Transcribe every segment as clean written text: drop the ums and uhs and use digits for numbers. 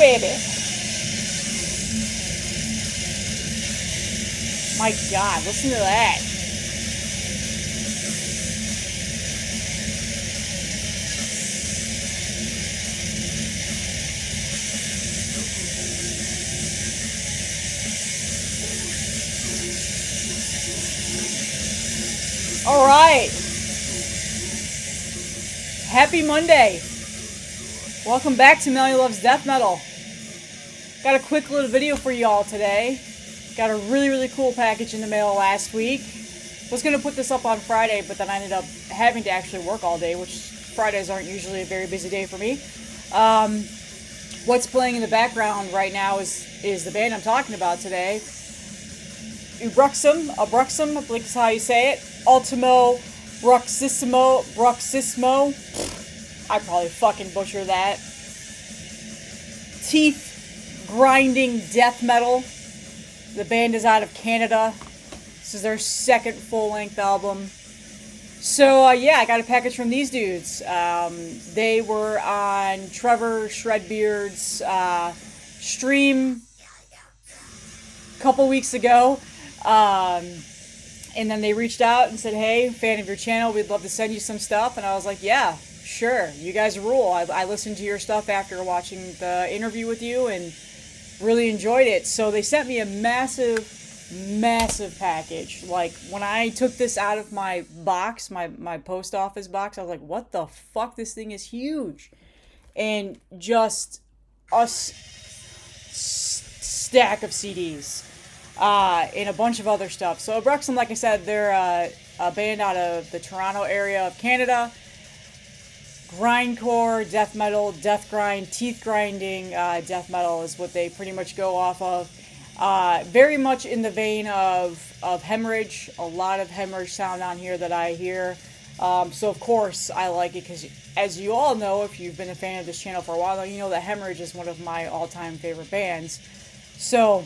baby. My God, listen to that. All right. Happy Monday. Welcome back to Melly Loves Death Metal. Got a quick little video for y'all today. Got a really cool package in the mail last week. Was going to put this up on Friday, but then I ended up having to actually work all day, which Fridays aren't usually a very busy day for me. What's playing in the background right now is the band I'm talking about today. Ubruxum, I believe is how you say it. Ultimo, Bruxissimo. I probably fucking butcher that. Teeth grinding death metal. The band is out of Canada. This is their second full-length album. So, yeah, I got a package from these dudes. They were on Trevor Shredbeard's stream a couple weeks ago. And then they reached out and said, hey, fan of your channel, we'd love to send you some stuff. And I was like, yeah, sure, you guys rule. I listened to your stuff after watching the interview with you and really enjoyed it. So they sent me a massive package. Like, when I took this out of my box, my post office box, I was like, what the fuck? This thing is huge. And just a stack of CDs. And a bunch of other stuff. So Ubruxum, like I said, they're a band out of the Toronto area of Canada. Grindcore, death metal, death grind, teeth grinding death metal is what they pretty much go off of. Very much in the vein of Hemorrhage. A lot of Hemorrhage sound on here that I hear. So of course I like it because, as you all know, if you've been a fan of this channel for a while, you know that Hemorrhage is one of my all-time favorite bands. So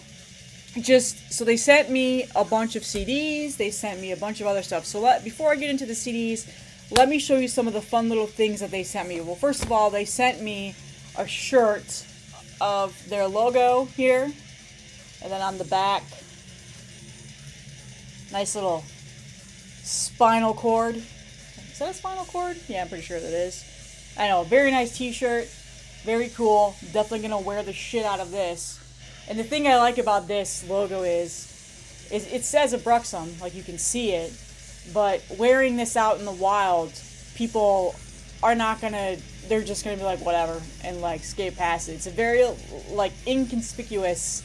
they sent me a bunch of CDs, they sent me a bunch of other stuff. So before I get into the CDs, let me show you some of the fun little things that they sent me. Well, first of all, they sent me a shirt of their logo here. And then on the back, nice little spinal cord. Is that a spinal cord? Yeah, I'm pretty sure that is. I know, very nice t-shirt. Very cool. Definitely going to wear the shit out of this. And the thing I like about this logo is it says Ubruxum, like you can see it, but wearing this out in the wild, people are not gonna, they're just gonna be like, whatever, and like skate past it. It's a very, like, inconspicuous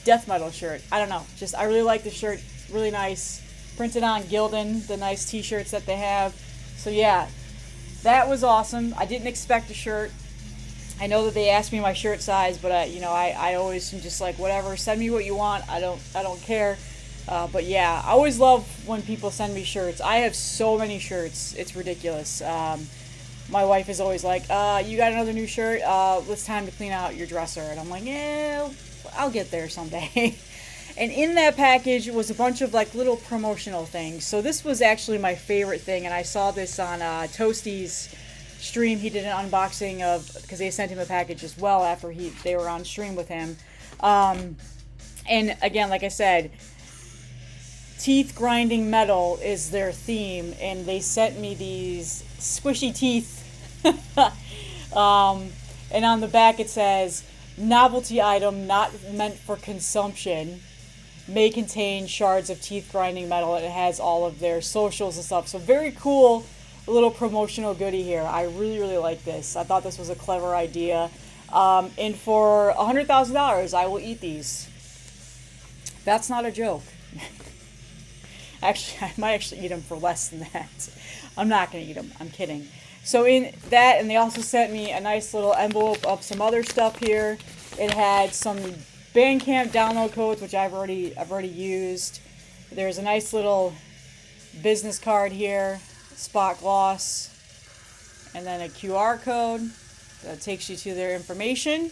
death metal shirt. I don't know, just, I really like the shirt, really nice. Printed on Gildan, the nice t-shirts that they have. So yeah, that was awesome. I didn't expect a shirt. I know that they asked me my shirt size, but I always am just like, whatever, send me what you want. I don't care. But yeah, I always love when people send me shirts. I have so many shirts, it's ridiculous. My wife is always like, you got another new shirt? It's time to clean out your dresser. And I'm like, yeah, I'll get there someday. And in that package was a bunch of like little promotional things. So this was actually my favorite thing, and I saw this on Toasty's stream. He did an unboxing of, because they sent him a package as well after they were on stream with him. And again, like I said, teeth grinding metal is their theme, and they sent me these squishy teeth. And on the back it says, novelty item not meant for consumption, may contain shards of teeth grinding metal, and it has all of their socials and stuff. So very cool little promotional goodie here. I really like this. I thought this was a clever idea. And for $100,000, I will eat these. That's not a joke. Actually, I might actually eat them for less than that. I'm not going to eat them. I'm kidding. So in that, and they also sent me a nice little envelope of some other stuff here. It had some Bandcamp download codes, which I've already used. There's a nice little business card here, spot gloss, and then a QR code that takes you to their information.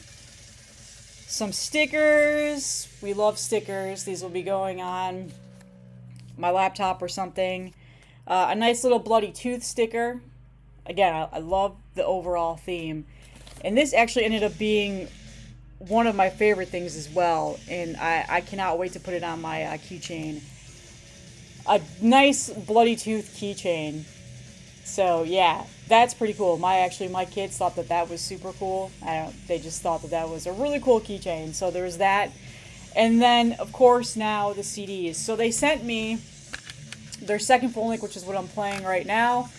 Some stickers. We love stickers. These will be going on my laptop or something. A nice little bloody tooth sticker. Again, I love the overall theme. And this actually ended up being one of my favorite things as well, and I cannot wait to put it on my keychain. A nice Bloody Tooth keychain. So yeah, that's pretty cool. My kids thought that was super cool. They just thought that was a really cool keychain. So there's that, and then of course now the CDs. So they sent me their second full length, which is what I'm playing right now.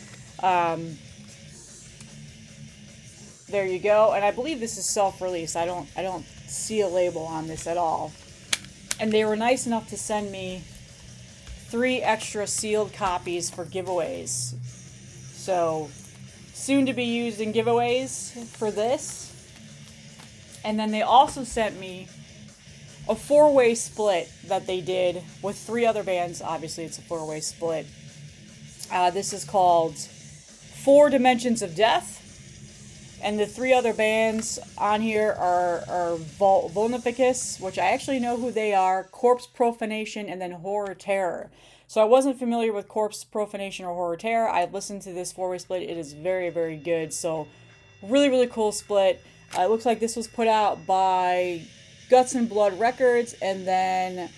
There you go, and I believe this is self-release. I don't see a label on this at all. And they were nice enough to send me 3 extra sealed copies for giveaways. So, soon to be used in giveaways for this. And then they also sent me a 4-way split that they did with 3 other bands. Obviously, it's a 4-way split. This is called 4 Dimensions of Death. And the 3 other bands on here are Vulnificus, which I actually know who they are, Corpse Profanation, and then Horror Terror. So I wasn't familiar with Corpse Profanation or Horror Terror. I listened to this 4-way split. It is very, very good. So really, really cool split. It looks like this was put out by Guts and Blood Records, and then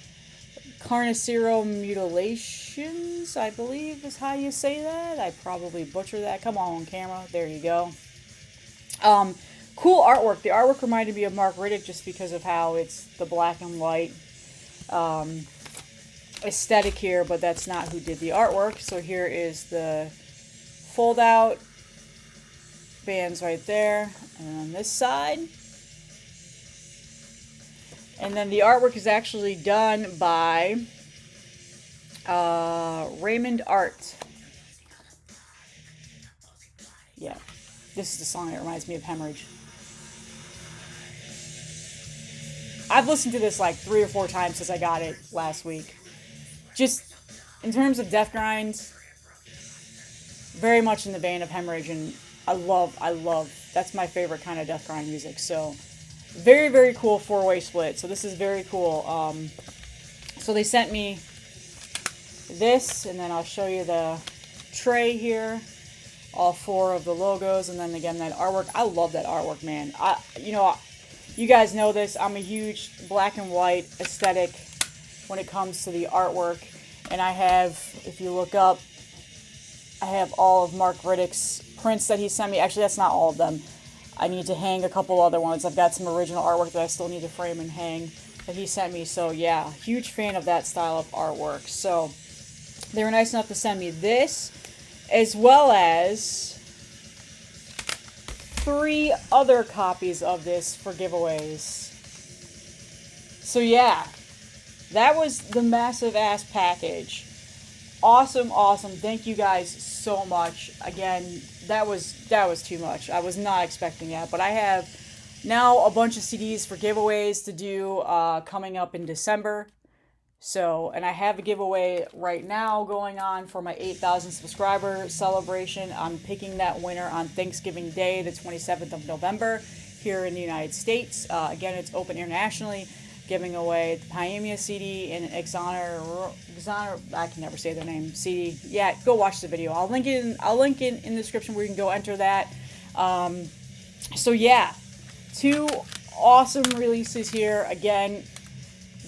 Carnicero Mutilations, I believe is how you say that. I probably butchered that. Come on camera. There you go. Cool artwork. The artwork reminded me of Mark Riddick just because of how it's the black and white aesthetic here, but that's not who did the artwork. So here is the fold out bands right there, and on this side. And then the artwork is actually done by Raymond Art. Yeah. This is the song that reminds me of Hemorrhage. I've listened to this like 3 or 4 times since I got it last week. Just in terms of death grind, very much in the vein of Hemorrhage, and I love, that's my favorite kind of death grind music. So very, very cool 4-way split. So this is very cool. So they sent me this, and then I'll show you the tray here. All 4 of the logos, and then again that artwork. I love that artwork, man. You guys know this. I'm a huge black and white aesthetic when it comes to the artwork, and I have, if you look up, I have all of Mark Riddick's prints that he sent me. Actually, that's not all of them. I need to hang a couple other ones. I've got some original artwork that I still need to frame and hang that he sent me. So yeah, huge fan of that style of artwork. So they were nice enough to send me this, as well as 3 other copies of this for giveaways. So yeah, that was the massive ass package. Awesome, awesome. Thank you guys so much. Again, that was too much. I was not expecting that, but I have now a bunch of CDs for giveaways to do coming up in December. So, and I have a giveaway right now going on for my 8,000 subscriber celebration. I'm picking that winner on Thanksgiving Day, the 27th of November, here in the United States. Again, it's open internationally, giving away the Paemia CD and Exoner, I can never say their name, CD. Yeah, go watch the video. I'll link it in the description where you can go enter that. So yeah, 2 awesome releases here. Again,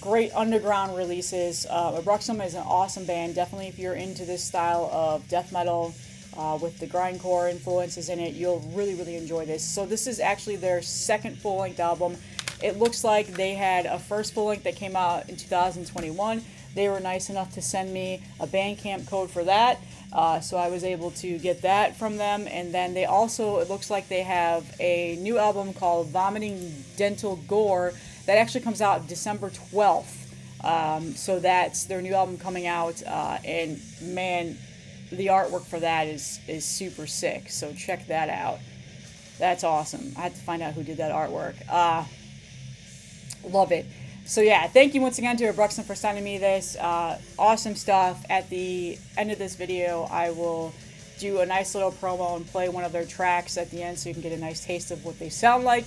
great underground releases. Ubruxum is an awesome band. Definitely, if you're into this style of death metal with the grindcore influences in it, you'll really, really enjoy this. So this is actually their second full-length album. It looks like they had a first full-length that came out in 2021. They were nice enough to send me a Bandcamp code for that. So I was able to get that from them. And then they also, it looks like they have a new album called Vomiting Dental Gore that actually comes out December 12th. So that's their new album coming out. And man, the artwork for that is super sick. So check that out. That's awesome. I had to find out who did that artwork. Love it. So yeah, thank you once again to Ubruxum for sending me this. Awesome stuff. At the end of this video, I will do a nice little promo and play one of their tracks at the end so you can get a nice taste of what they sound like.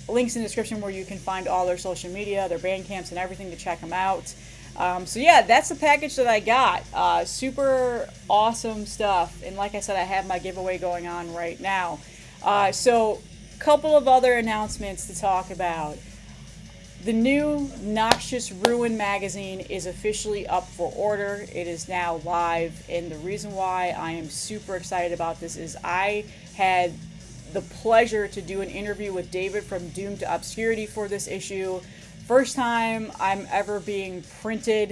Links in the description where you can find all their social media, their Bandcamps, and everything to check them out. So yeah, that's the package that I got. Super awesome stuff. And like I said, I have my giveaway going on right now. So couple of other announcements to talk about. The new Noxious Ruin magazine is officially up for order. It is now live, and the reason why I am super excited about this is I had the pleasure to do an interview with David from Doom to Obscurity for this issue. First time I'm ever being printed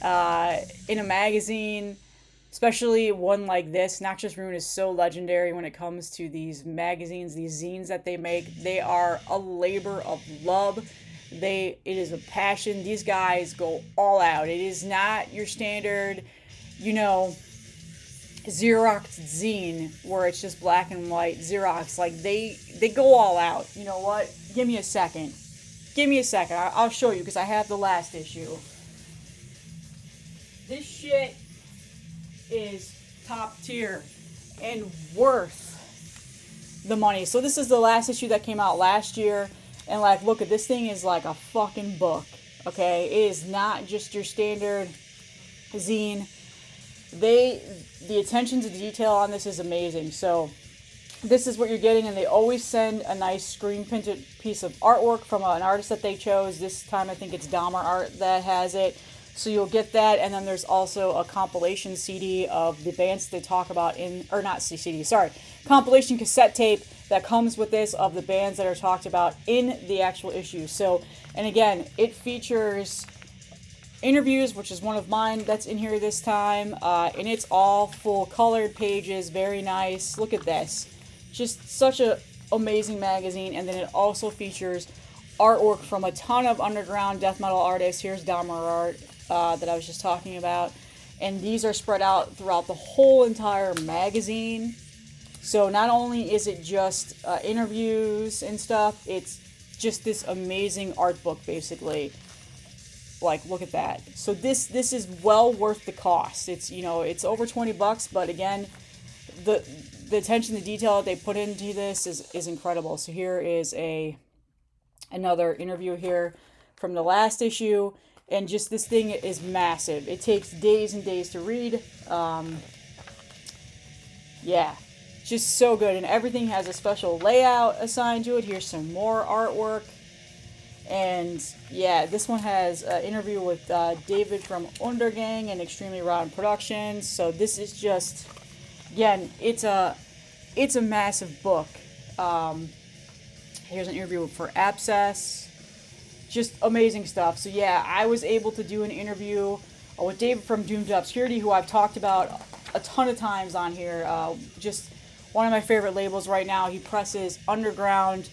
in a magazine, especially one like this. Noxious Ruin is so legendary when it comes to these magazines, these zines that they make. They are a labor of love. It is a passion. These guys go all out. It is not your standard, Xerox zine where it's just black and white. Xerox, like they go all out. You know what? Give me a second. I'll show you because I have the last issue. This shit is top tier and worth the money. So this is the last issue that came out last year. And like, look at this thing is like a fucking book, okay? It is not just your standard zine. The attention to detail on this is amazing. So this is what you're getting, and they always send a nice screen printed piece of artwork from an artist that they chose. This time I think it's Dahmer Art that has it. So you'll get that, and then there's also a compilation CD of the bands they talk about compilation cassette tape that comes with this of the bands that are talked about in the actual issue. So, and again, it features interviews, which is one of mine that's in here this time, and it's all full colored pages, very nice. Look at this. Just such a amazing magazine, and then it also features artwork from a ton of underground death metal artists. Here's Dahmer Art that I was just talking about, and these are spread out throughout the whole entire magazine. So not only is it just interviews and stuff, it's just this amazing art book, basically. Like, look at that. So this is well worth the cost. It's it's over $20, but again, the attention to detail that they put into this is incredible. So here is another interview here from the last issue, and just this thing is massive. It takes days and days to read. Yeah. Just so good, and everything has a special layout assigned to it. Here's some more artwork, and yeah, this one has an interview with David from Undergang and Extremely Rotten Productions. So this is just, again, it's a massive book. Here's an interview for Abscess. Just amazing stuff. So yeah, I was able to do an interview with David from Doom to Obscurity, who I've talked about a ton of times on here. Just one of my favorite labels right now. He presses underground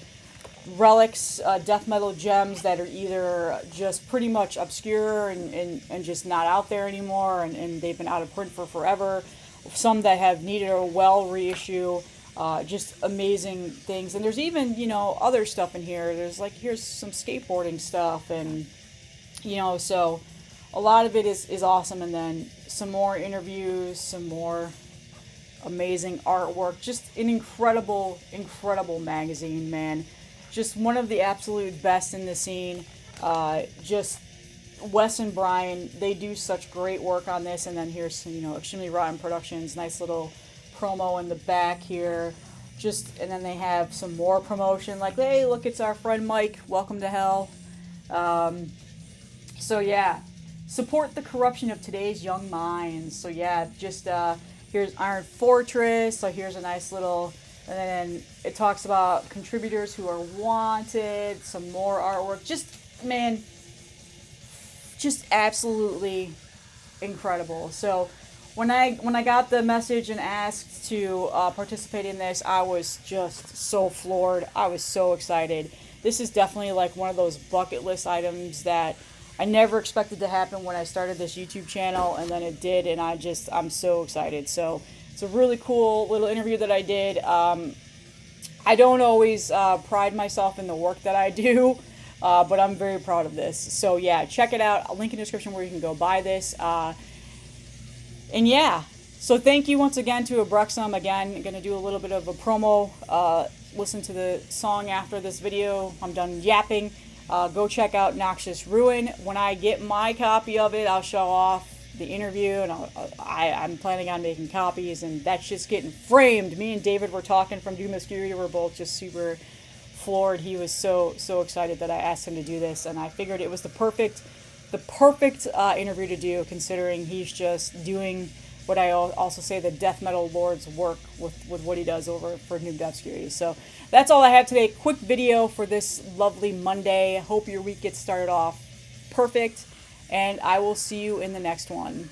relics, death metal gems that are either just pretty much obscure and just not out there anymore, and they've been out of print for forever. Some that have needed a well reissue. Just amazing things. And there's even, other stuff in here. There's here's some skateboarding stuff, and, so a lot of it is awesome. And then some more interviews, some more amazing artwork. Just an incredible magazine, man. Just one of the absolute best in the scene. Just Wes and Brian, they do such great work on this. And then here's some, Extremely Rotten Productions, nice little promo in the back here. And then they have some more promotion, like, hey, look, it's our friend Mike, welcome to hell. So yeah, support the corruption of today's young minds. So yeah, just here's Iron Fortress. So here's a nice little, and then it talks about contributors who are wanted, some more artwork. Just, man, just absolutely incredible. So when I got the message and asked to participate in this, I was just so floored. I was so excited. This is definitely like one of those bucket list items that I never expected to happen when I started this YouTube channel, and then it did, and I'm so excited. So it's a really cool little interview that I did. I don't always pride myself in the work that I do, but I'm very proud of this. So yeah, check it out. I'll link in the description where you can go buy this. And yeah, so thank you once again to Ubruxum. Again, I'm going to do a little bit of a promo. Listen to the song after this video. I'm done yapping. Go check out Noxious Ruin. When I get my copy of it, I'll show off the interview, and I'm planning on making copies, and that's just getting framed. Me and David were talking from Doom Obscurity. We're both just super floored. He was so excited that I asked him to do this, and I figured it was the perfect interview to do, considering he's just doing what I also say the death metal lord's work with what he does over for Noob Obscurity. So that's all I have today. Quick video for this lovely Monday. Hope your week gets started off perfect, and I will see you in the next one.